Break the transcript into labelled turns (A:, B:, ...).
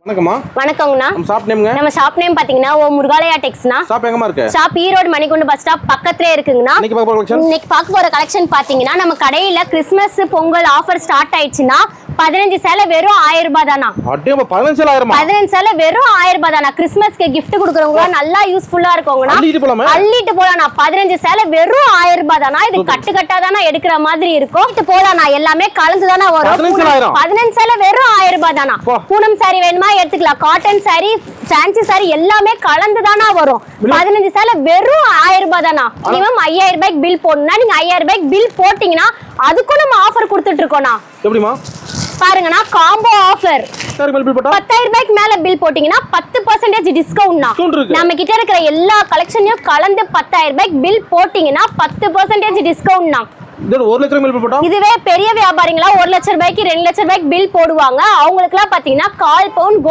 A: வணக்கம்மா.
B: வணக்கங்கண்ணா.
A: நம்ம ஷாப் நேம்ங்க.
B: நம்ம ஷாப் நேம் பாத்தீங்கன்னா முருகாலயா டெக்ஸ்னா.
A: ஷாப் எங்கமா இருக்கு?
B: Shop Erode Manikundu bus stop பக்கத்துலயே இருக்குங்கண்ணா. இன்னைக்கு பார்க்க போற கலெக்ஷன் பாத்தீங்கன்னா நம்ம கடையில கிறிஸ்மஸ் பொங்கல் ஆஃபர் ஸ்டார்ட் ஆயிடுச்சுன்னா 15 சேலை வெறும் 1000 ரூபாய் தானா.
A: அடேமா 15 சேலை
B: 15 சேலை வெறும் 1000 ரூபாய் தானா. கிறிஸ்மஸ்க்கு gift கொடுக்கறவங்க நல்லா யூஸ்ஃபுல்லா இருக்கும்ங்கண்ணா. அள்ளிட்டு போலாம்னா 15 சேலை வெறும் 1000 ரூபாய் தானா. இது கட்டு கட்டா தானா எடுக்கிற மாதிரி இருக்கும். இது போலாம்னா எல்லாமே கலந்து தானா வரும். 15 சேலை வெறும் 1000 ரூபாய் தானா. பூனம் சாரி வேணுமா எடுத்துக்கலாம். காட்டன் சாரி, ஃபேன்சி சாரி எல்லாமே கலந்து தானா வரும். 15 சேலை வெறும் 1000 ரூபாய் தானா. மினிமம் 5000 ரூபாய்க்கு பில் போடணும்னா நீங்க 5000 ரூபாய்க்கு பில் போட்டீங்கன்னா அதுக்கும் நம்ம ஆஃபர் கொடுத்துட்டு இருக்கோம்னா.
A: எப்படிமா
B: பாருங்கண்ணா, காம்போ ஆஃபர் 10,000 ரூபாய்க்கு மேல பில் போட்டீங்கன்னா 10% டிஸ்கவுண்ட்னா. நம்ம கிட்ட இருக்கிற எல்லா கலெக்ஷனையும் கலந்து 10,000 ரூபாய்க்கு பில் போட்டீங்கன்னா 10% டிஸ்கவுண்ட்னா. இதுவே பெரிய வியாபாரிங்களா 1 லட்சம் ரூபாய்க்கு 2 லட்சம் ரூபாய்க்கு பில் போடுவாங்க. அவங்களுக்குலாம் பாத்தீங்கன்னா 1/4 பவுன்